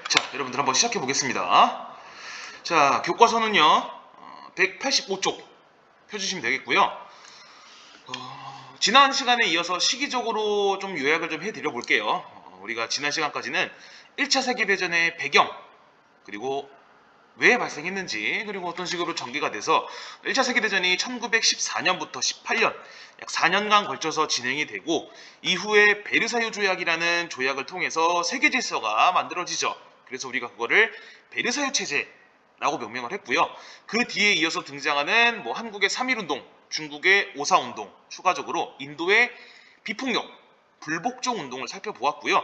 자, 여러분들 한번 시작해 보겠습니다. 자, 교과서는요, 185쪽 펴주시면 되겠고요. 지난 시간에 이어서 시기적으로 좀 요약을 좀 해드려 볼게요. 우리가 지난 시간까지는 1차 세계대전의 배경, 그리고 왜 발생했는지, 그리고 어떤 식으로 전개가 돼서 1차 세계대전이 1914년부터 18년, 약 4년간 걸쳐서 진행이 되고, 이후에 베르사유 조약이라는 조약을 통해서 세계 질서가 만들어지죠. 그래서 우리가 그거를 베르사유 체제라고 명명을 했고요. 그 뒤에 이어서 등장하는 한국의 3.1운동, 중국의 5.4운동, 추가적으로 인도의 비폭력, 불복종 운동을 살펴보았고요.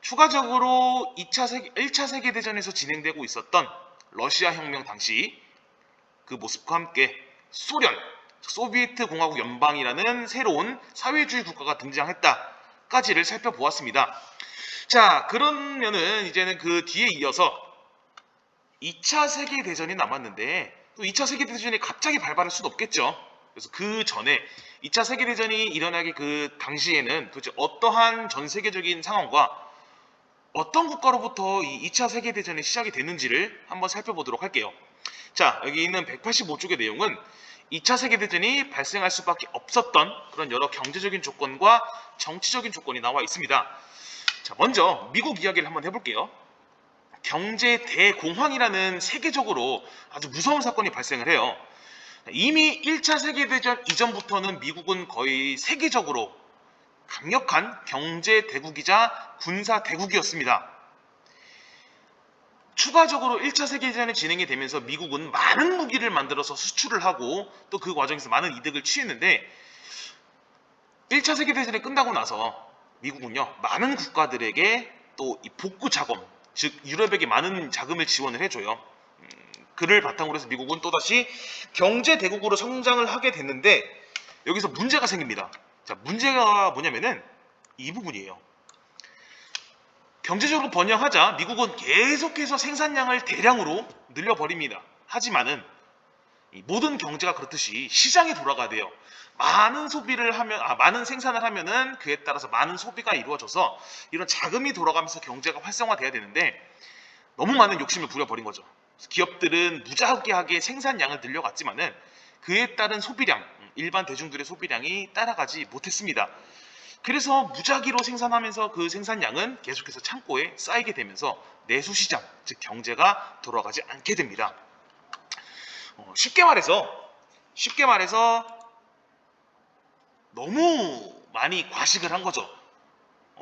추가적으로 1차 세계대전에서 진행되고 있었던 러시아 혁명 당시 그 모습과 함께 소련, 소비에트 공화국 연방이라는 새로운 사회주의 국가가 등장했다까지를 살펴보았습니다. 자, 그러면은 이제는 그 뒤에 이어서 2차 세계대전이 남았는데, 또 2차 세계대전이 갑자기 발발할 수는 없겠죠. 그래서 그 전에 2차 세계대전이 일어나기 그 당시에는 도대체 어떠한 전 세계적인 상황과 어떤 국가로부터 이 2차 세계대전이 시작이 됐는지를 한번 살펴보도록 할게요. 자, 여기 있는 185쪽의 내용은 2차 세계대전이 발생할 수밖에 없었던 그런 여러 경제적인 조건과 정치적인 조건이 나와 있습니다. 자, 먼저 미국 이야기를 한번 해볼게요. 경제 대공황이라는 세계적으로 아주 무서운 사건이 발생을 해요. 이미 1차 세계대전 이전부터는 미국은 거의 세계적으로 강력한 경제 대국이자 군사 대국이었습니다. 추가적으로 1차 세계대전이 진행이 되면서 미국은 많은 무기를 만들어서 수출을 하고 또 그 과정에서 많은 이득을 취했는데, 1차 세계대전이 끝나고 나서 미국은요, 많은 국가들에게 또 이 복구 자금, 즉 유럽에게 많은 자금을 지원을 해줘요. 그를 바탕으로 해서 미국은 또다시 경제 대국으로 성장을 하게 됐는데, 여기서 문제가 생깁니다. 자, 문제가 뭐냐면은 이 부분이에요. 경제적으로 번영하자 미국은 계속해서 생산량을 대량으로 늘려버립니다. 하지만은 모든 경제가 그렇듯이 시장이 돌아가야 돼요. 많은 소비를 하면, 많은 생산을 하면은 그에 따라서 많은 소비가 이루어져서 이런 자금이 돌아가면서 경제가 활성화돼야 되는데, 너무 많은 욕심을 부려버린 거죠. 기업들은 무지하게 생산량을 늘려갔지만은 그에 따른 소비량, 일반 대중들의 소비량이 따라가지 못했습니다. 그래서 무작위로 생산하면서 그 생산량은 계속해서 창고에 쌓이게 되면서 내수시장, 즉 경제가 돌아가지 않게 됩니다. 쉽게 말해서 너무 많이 과식을 한 거죠.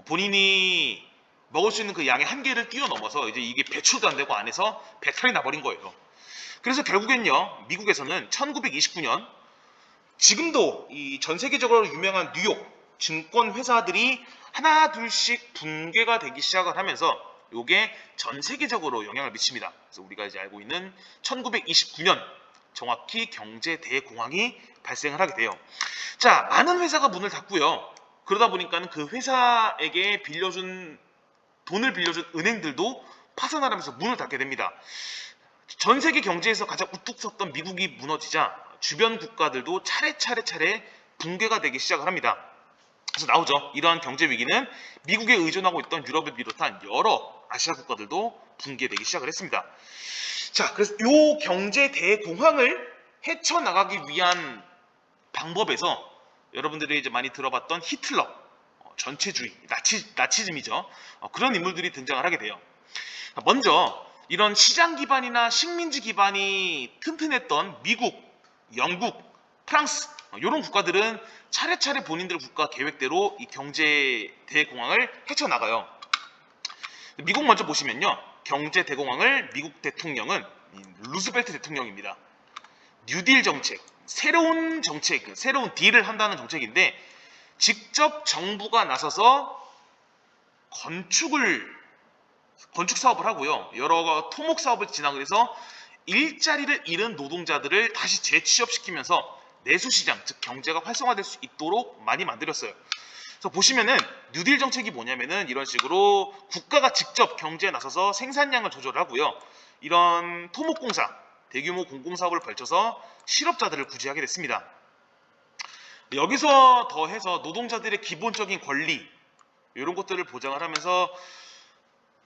본인이 먹을 수 있는 그 양의 한계를 뛰어넘어서 이제 이게 배출도 안 되고 안에서 배탈이 나버린 거예요. 그래서 결국엔요, 미국에서는 1929년, 지금도 이 전 세계적으로 유명한 뉴욕 증권 회사들이 하나 둘씩 붕괴가 되기 시작을 하면서 이게 전 세계적으로 영향을 미칩니다. 그래서 우리가 이제 알고 있는 1929년 정확히 경제 대공황이 발생을 하게 돼요. 자, 많은 회사가 문을 닫고요. 그러다 보니까는 그 회사에게 돈을 빌려준 은행들도 파산하면서 문을 닫게 됩니다. 전 세계 경제에서 가장 우뚝 섰던 미국이 무너지자 주변 국가들도 차례 붕괴가 되기 시작을 합니다. 그래서 나오죠. 이러한 경제 위기는 미국에 의존하고 있던 유럽을 비롯한 여러 아시아 국가들도 붕괴되기 시작을 했습니다. 자, 그래서 이 경제 대공황을 헤쳐나가기 위한 방법에서 여러분들이 이제 많이 들어봤던 히틀러, 전체주의, 나치즘이죠. 그런 인물들이 등장을 하게 돼요. 먼저 이런 시장 기반이나 식민지 기반이 튼튼했던 미국, 영국, 프랑스 이런 국가들은 차례차례 본인들 국가 계획대로 이 경제 대공황을 헤쳐나가요. 미국 먼저 보시면요, 경제 대공황을 미국 대통령은 루즈벨트 대통령입니다. 뉴딜 정책, 새로운 딜을 한다는 정책인데, 직접 정부가 나서서 건축 사업을 하고요, 여러 토목 사업을 진행을 해서 일자리를 잃은 노동자들을 다시 재취업시키면서 내수시장, 즉 경제가 활성화될 수 있도록 많이 만들었어요. 그래서 보시면은 뉴딜 정책이 뭐냐면은 이런 식으로 국가가 직접 경제에 나서서 생산량을 조절하고요, 이런 토목공사, 대규모 공공사업을 벌쳐서 실업자들을 구제하게 됐습니다. 여기서 더해서 노동자들의 기본적인 권리, 이런 것들을 보장을 하면서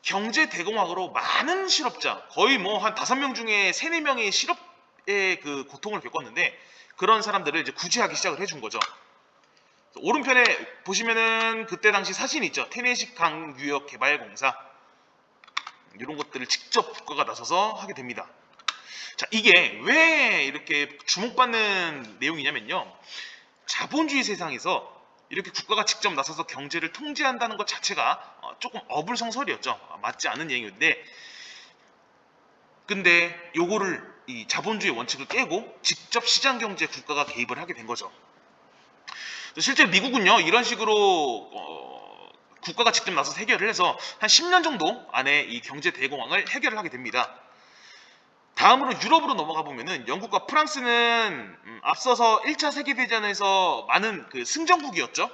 경제 대공황으로 많은 실업자, 거의 뭐 한 5명 중에 3, 4명이 실업의 그 고통을 겪었는데, 그런 사람들을 이제 구제하기 시작을 해준 거죠. 오른편에 보시면은 그때 당시 사진이 있죠. 테네시 강유역개발공사, 이런 것들을 직접 국가가 나서서 하게 됩니다. 자, 이게 왜 이렇게 주목받는 내용이냐면요, 자본주의 세상에서 이렇게 국가가 직접 나서서 경제를 통제한다는 것 자체가 조금 어불성설이었죠. 맞지 않은 얘기인데, 근데 요거를 이 자본주의 원칙을 깨고 직접 시장 경제에 국가가 개입을 하게 된 거죠. 실제 미국은요, 이런 식으로 국가가 직접 나서서 해결을 해서 한 10년 정도 안에 이 경제 대공황을 해결을 하게 됩니다. 다음으로 유럽으로 넘어가 보면은 영국과 프랑스는 앞서서 1차 세계대전에서 많은 그 승전국이었죠.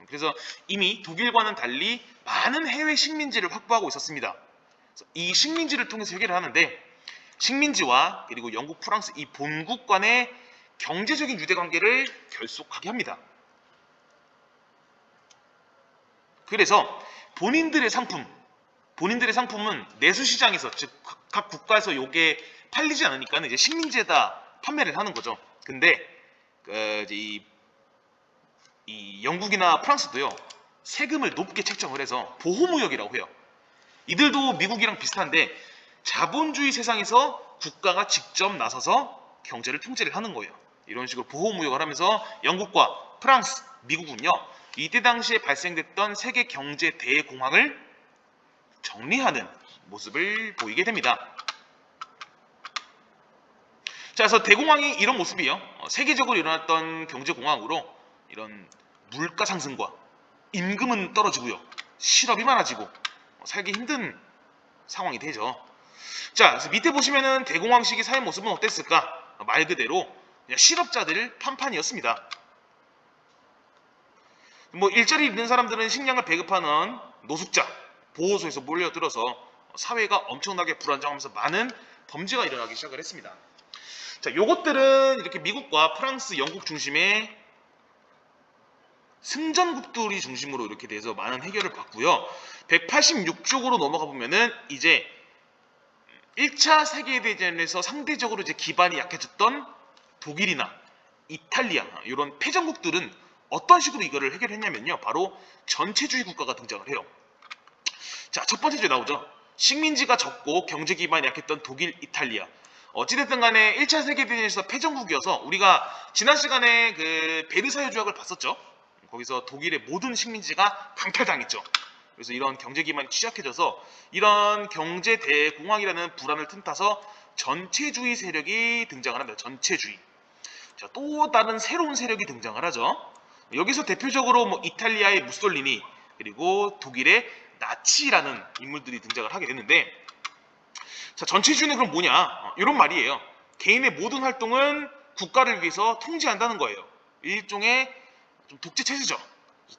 그래서 이미 독일과는 달리 많은 해외 식민지를 확보하고 있었습니다. 이 식민지를 통해서 해결을 하는데, 식민지와 그리고 영국, 프랑스 이 본국 간의 경제적인 유대관계를 결속하게 합니다. 그래서 본인들의 상품은 내수시장에서, 즉 각 국가에서 요게 팔리지 않으니까 이제 식민지에다 판매를 하는 거죠. 근데 이제 이 영국이나 프랑스도요, 세금을 높게 책정을 해서 보호무역이라고 해요. 이들도 미국이랑 비슷한데 자본주의 세상에서 국가가 직접 나서서 경제를 통제를 하는 거예요. 이런 식으로 보호무역을 하면서 영국과 프랑스, 미국은요, 이때 당시에 발생됐던 세계 경제 대공황을 정리하는 모습을 보이게 됩니다. 자, 그래서 대공황이 이런 모습이요, 세계적으로 일어났던 경제공황으로 이런 물가 상승과 임금은 떨어지고요, 실업이 많아지고 살기 힘든 상황이 되죠. 자, 그래서 밑에 보시면은 대공황 시기 사회 모습은 어땠을까? 말 그대로 그냥 실업자들 판판이었습니다. 뭐 일자리 있는 사람들은 식량을 배급하는 노숙자, 보호소에서 몰려들어서 사회가 엄청나게 불안정하면서 많은 범죄가 일어나기 시작을 했습니다. 자, 요것들은 이렇게 미국과 프랑스, 영국 중심의 승전국들이 중심으로 이렇게 돼서 많은 해결을 받고요. 186쪽으로 넘어가 보면은 이제 1차 세계대전에서 상대적으로 이제 기반이 약해졌던 독일이나 이탈리아 이런 패전국들은 어떤 식으로 이거를 해결했냐면요, 바로 전체주의 국가가 등장을 해요. 자, 첫 번째 주에 나오죠. 식민지가 적고 경제 기반이 약했던 독일, 이탈리아. 어찌됐든 간에 1차 세계대전에서 패전국이어서 우리가 지난 시간에 그 베르사유 조약을 봤었죠. 거기서 독일의 모든 식민지가 강탈당했죠. 그래서 이런 경제 기반이 취약해져서 이런 경제 대공황이라는 불안을 틈타서 전체주의 세력이 등장을 합니다. 전체주의. 자, 또 다른 새로운 세력이 등장을 하죠. 여기서 대표적으로 뭐 이탈리아의 무솔리니, 그리고 독일의 나치라는 인물들이 등장을 하게 되는데, 자, 전체주의는 그럼 뭐냐? 이런 말이에요. 개인의 모든 활동은 국가를 위해서 통제한다는 거예요. 일종의 좀 독재 체제죠.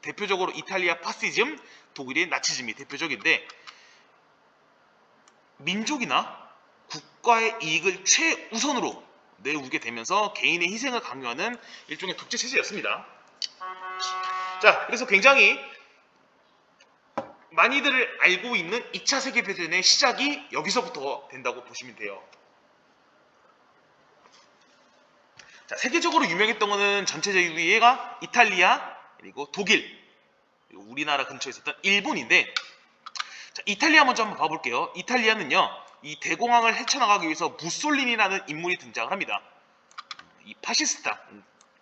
대표적으로 이탈리아 파시즘, 독일의 나치즘이 대표적인데, 민족이나 국가의 이익을 최우선으로 내우게 되면서 개인의 희생을 강요하는 일종의 독재 체제였습니다. 자, 그래서 굉장히 많이들 알고 있는 2차 세계대전의 시작이 여기서부터 된다고 보시면 돼요. 자, 세계적으로 유명했던 거는 전체주의가 이탈리아, 그리고 독일, 그리고 우리나라 근처에 있었던 일본인데, 자, 이탈리아 먼저 한번 봐볼게요. 이탈리아는요, 이 대공황을 헤쳐나가기 위해서 무솔리니라는 인물이 등장을 합니다. 이 파시스타,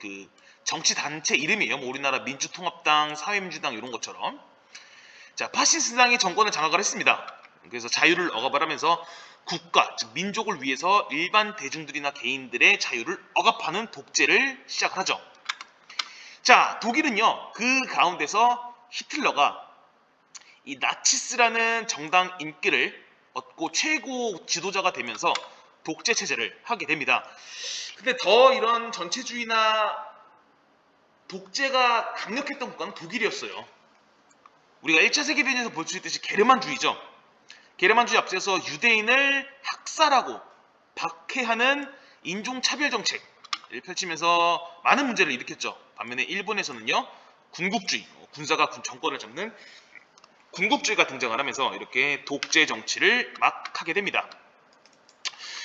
그 정치 단체 이름이에요. 뭐 우리나라 민주통합당, 사회민주당 이런 것처럼. 자, 파시스당이 정권을 장악을 했습니다. 그래서 자유를 억압하면서 국가, 즉 민족을 위해서 일반 대중들이나 개인들의 자유를 억압하는 독재를 시작하죠. 자, 독일은요, 그 가운데서 히틀러가 이 나치스라는 정당 인기를 얻고 최고 지도자가 되면서 독재 체제를 하게 됩니다. 근데 더 이런 전체주의나 독재가 강력했던 국가는 독일이었어요. 우리가 1차 세계대전에서 볼 수 있듯이 게르만주의죠. 게르만주의 앞서서 유대인을 학살하고 박해하는 인종차별 정책을 펼치면서 많은 문제를 일으켰죠. 반면에 일본에서는요, 군국주의, 군사가 정권을 잡는 군국주의가 등장을 하면서 이렇게 독재 정치를 막 하게 됩니다.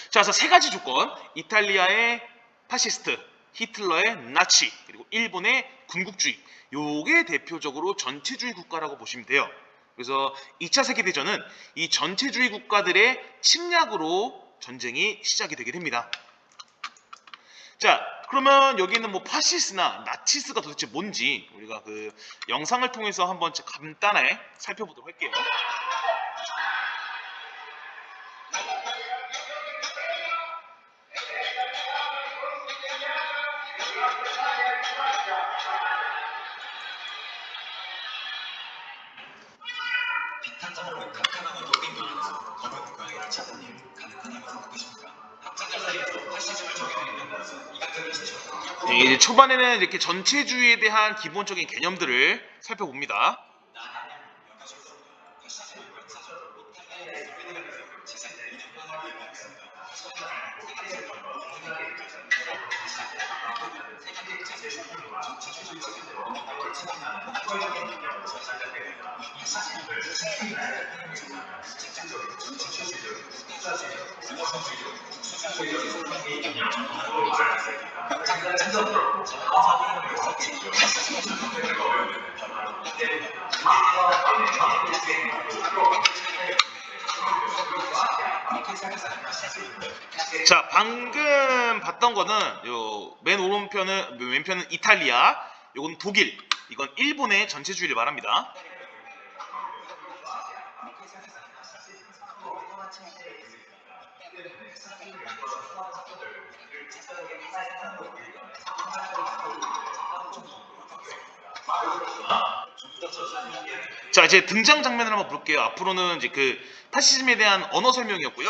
자, 그래서 세 가지 조건: 이탈리아의 파시스트, 히틀러의 나치, 그리고 일본의 군국주의. 요게 대표적으로 전체주의 국가라고 보시면 돼요. 그래서 2차 세계대전은 이 전체주의 국가들의 침략으로 전쟁이 시작이 되게 됩니다. 자, 그러면 여기 있는 뭐 파시스나 나치스가 도대체 뭔지 우리가 그 영상을 통해서 한번 간단하게 살펴보도록 할게요. 비탄장으로 칸칸하고 노린 돌면서 검은 고양이를 찾는 일 가능하다고 생각하십니까? 학자들 사이에서 파시즘을 적용하는 것은 이각적이시죠. 네, 이제 초반에는 이렇게 전체주의에 대한 기본적인 개념들을 살펴봅니다. 자, 방금 봤던 거는 요 맨 오른편은 왼편은 이탈리아, 요건 독일, 이건 일본의 전체주의를 말합니다. 자, 이제 등장 장면을 한번 볼게요. 앞으로는 이제 그 파시즘에 대한 언어 설명이었고요.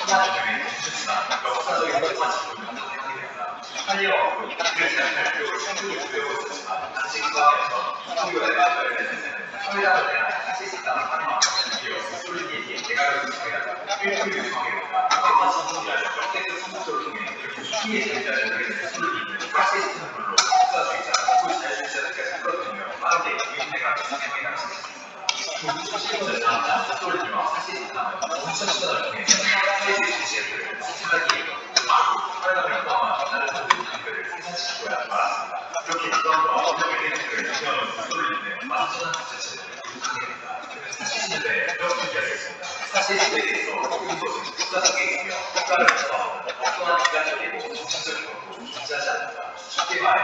천만년의 공주지만 역사적인 통화지로 감독하게 됩니다. 이탈리아어로 이들을 생각할 교육을 충분히 배우고 있었지만 단지 그 안에서 이탈리아의 말을 내세는 서울당을 대한 사실상의 활용하며 이어 무솔리니에게 대가를 요청해가지고 일부를 요청하게 됩니다. 아마 전통이라는 역대급 선거를 통해 이렇게 수기의 자유자를 하게 된 무솔리니는 파시스트는 물론 역사주의자, 그리고 자유주의자들까지 끌어들이며 빠르게 유인회가 비상행에 당시했습니다. 소시aliz을 나왔다 무솔리니와 파시스트는 공천시단을 통해 사회주의 지지자들을 생산하기에 바로 활동을 포함한 다른 모든 단계를 생산시키고야 말았습니다. 이렇게 이러한 원력의 행위를 유명한 무솔리니는 완전한 자체를 구축하게 됩니다. 사실시대에 이렇게 이야기했습니다. 사실시대에 대해서 모든 것은 국가적이며 국가를 포함하는 어떠한 인간적이고 정착적인 것도 존재하지 않는다. 쉽게 말해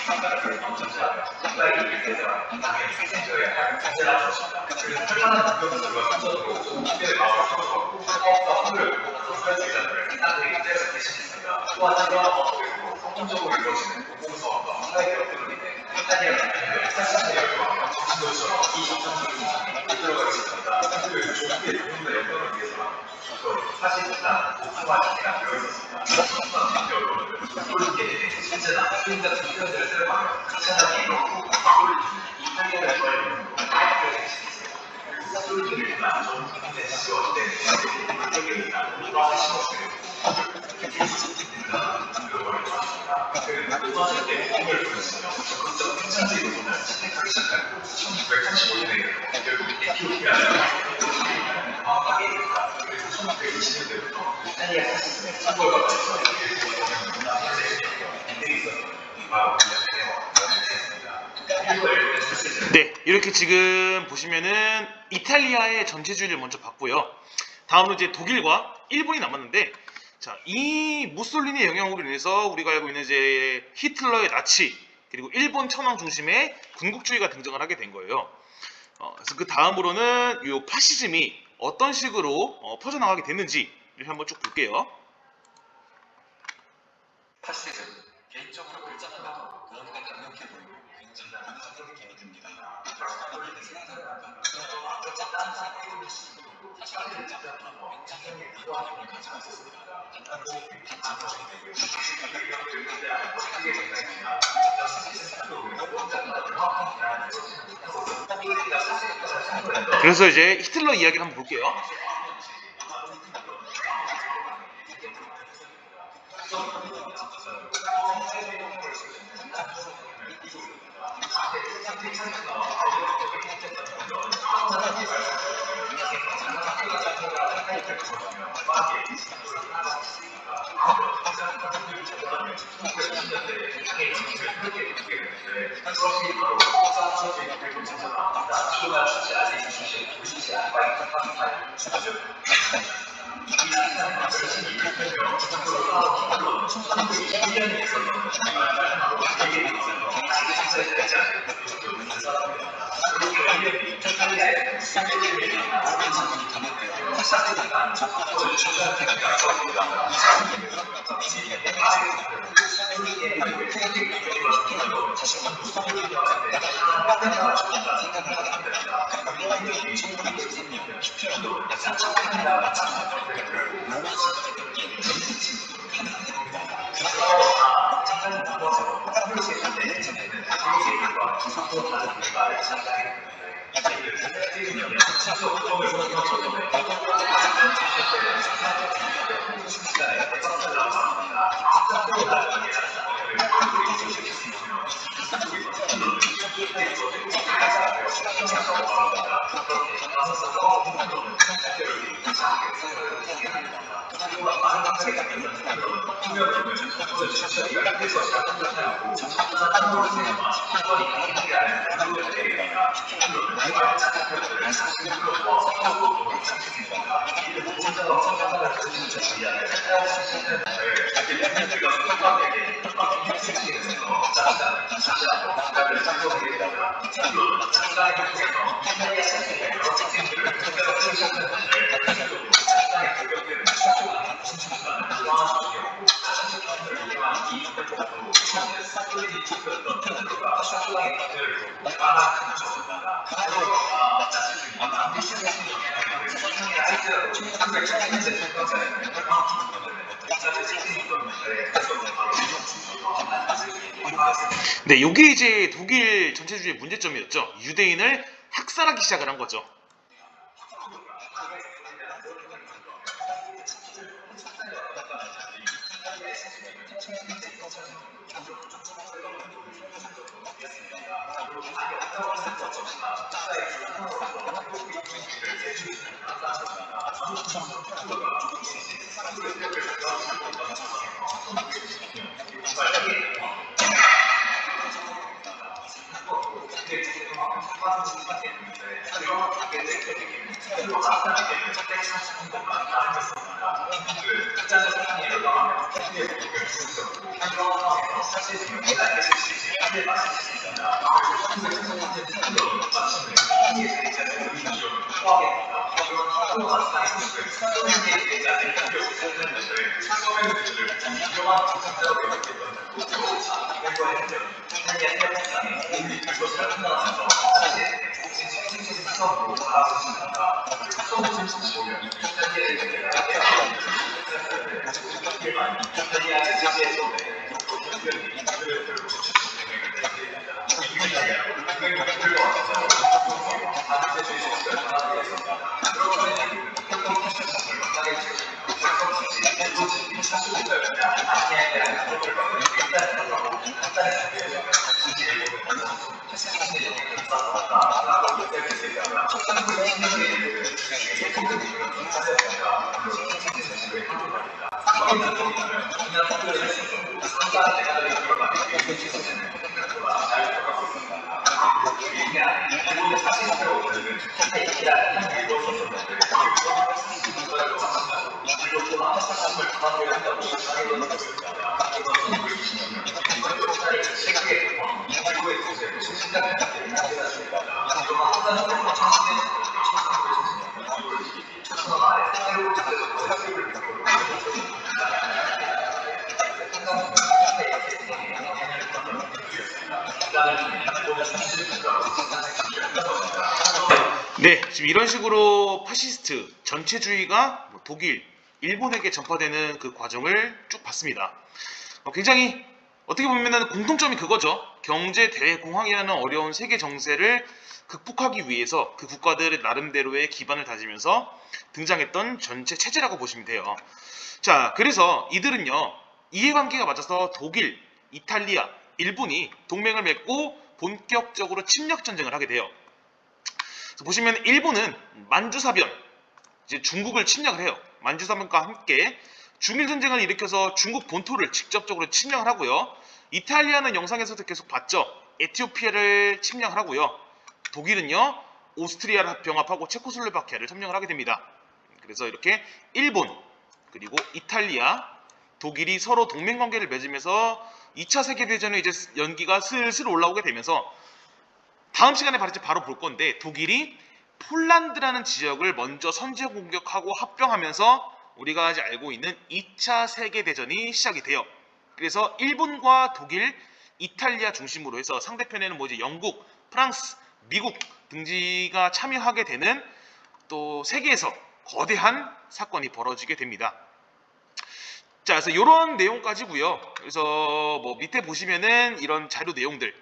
국가를 존재하며 국가의 이익을 대변하는 당연히 생겨야 할 존재라는 것입니다. 그래서 탈만한 문명들과 선전으로 국민의 마음을 사로잡고 사업과 헌물을 공급하는 사회주의자들을 인간들이 그대로 대신했습니다. 또한 이러한 방법으로 성공적으로 이루어지는 공공사업과 사회개혁으로 인해 이탈리아 국민을 사실시대에 열광하며 정신도처럼 이 정상적인 세상에 이끌어가고 있습니다. 그 조국의 국민의 영광을 위해서라면 사실상 복숭아지가 되어있었습니다. 성공한 언론은 무솔리니에 실제나 스림 같은 표현들을 사용하며 극찬하기 이렇고 이탈리아를 좋아하는 무솔리니를 일단 전 국민의 지지와 된 국민적인 일단 우리가 심어주고 고등학생 때 공을 보냈으며 적극적 생산주의 노선을 채택하기 시작하고 1935년에 결국 에티오피아를 정확하게 이뤘다. 그래서 1920년대부터 이탈리아 사시즘의 선거가 돼서 인생이 있었던 바로 네, 이렇게 지금 보시면은 이탈리아의 전체주의를 먼저 봤고요. 다음으로 이제 독일과 일본이 남았는데, 자, 이 무솔리니의 영향으로 인해서 우리가 알고 있는 이제 히틀러의 나치 그리고 일본 천황 중심의 군국주의가 등장을 하게 된 거예요. 그래서 그 다음으로는 이 파시즘이 어떤 식으로 퍼져나가게 됐는지를 한번 쭉 볼게요. 파시즘, 개인적으로 글자만 무언가 강력해 보이고 굉장히 문화적인 개념입니다. 원래는 생각해보니까 그런 악적한 생각이 들릴 수 있고 사실 글자만 굉장히 무화함을 가지고 있었습니다. 단단히 단단히 되고 그래서 이제 히틀러 이야기를 한번 볼게요. 수상의 파트를 두고 까만 적었다가 수상이라 할지라도 1970년대 철강사에는 혈관 네, 요게 이제 독일 전체주의의 문제점이었죠. 유대인을 학살하기 시작을 한 거죠. 네, 지금 이런 식으로 파시스트 전체주의가 독일, 일본에게 전파되는 그 과정을 쭉 봤습니다. 굉장히 어떻게 보면은 공통점이 그거죠. 경제 대공황이라는 어려운 세계 정세를 극복하기 위해서 그 국가들의 나름대로의 기반을 다지면서 등장했던 전체 체제라고 보시면 돼요. 자, 그래서 이들은요, 이해관계가 맞아서 독일, 이탈리아, 일본이 동맹을 맺고 본격적으로 침략 전쟁을 하게 돼요. 그래서 보시면 일본은 만주사변, 이제 중국을 침략을 해요. 만주사변과 함께 중일 전쟁을 일으켜서 중국 본토를 직접적으로 침략을 하고요. 이탈리아는 영상에서도 계속 봤죠. 에티오피아를 침략을 하고요. 독일은요, 오스트리아를 병합하고 체코슬로바키아를 점령을 하게 됩니다. 그래서 이렇게 일본, 그리고 이탈리아, 독일이 서로 동맹관계를 맺으면서 2차 세계대전의 이제 연기가 슬슬 올라오게 되면서 다음 시간에 바로 볼 건데, 독일이 폴란드라는 지역을 먼저 선제 공격하고 합병하면서 우리가 이제 알고 있는 2차 세계대전이 시작이 돼요. 그래서 일본과 독일, 이탈리아 중심으로 해서 상대편에는 뭐 이제 영국, 프랑스, 미국 등지가 참여하게 되는 또 세계에서 거대한 사건이 벌어지게 됩니다. 자, 그래서 이런 내용까지고요. 그래서 뭐 밑에 보시면은 이런 자료 내용들,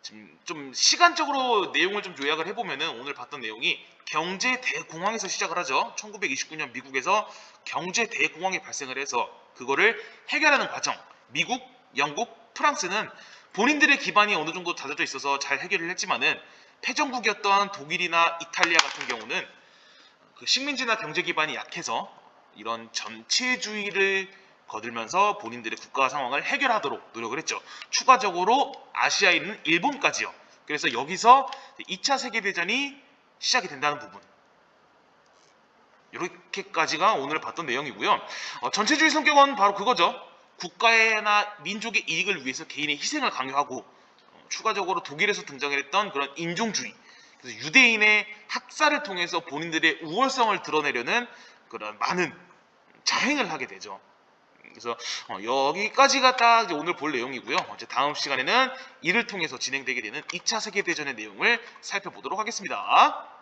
지금 좀 시간적으로 내용을 좀 요약을 해보면은 오늘 봤던 내용이 경제 대공황에서 시작을 하죠. 1929년 미국에서 경제 대공황이 발생을 해서 그거를 해결하는 과정. 미국, 영국, 프랑스는 본인들의 기반이 어느 정도 다져져 있어서 잘 해결을 했지만은 패전국이었던 독일이나 이탈리아 같은 경우는 그 식민지나 경제 기반이 약해서 이런 전체주의를 거들면서 본인들의 국가 상황을 해결하도록 노력을 했죠. 추가적으로 아시아에 있는 일본까지요. 그래서 여기서 2차 세계대전이 시작이 된다는 부분, 이렇게까지가 오늘 봤던 내용이고요. 전체주의 성격은 바로 그거죠. 국가나 민족의 이익을 위해서 개인의 희생을 강요하고, 추가적으로 독일에서 등장했던 그런 인종주의, 그래서 유대인의 학살을 통해서 본인들의 우월성을 드러내려는 그런 많은 자행을 하게 되죠. 그래서 여기까지가 딱 이제 오늘 볼 내용이고요. 이제 다음 시간에는 이를 통해서 진행되게 되는 2차 세계대전의 내용을 살펴보도록 하겠습니다.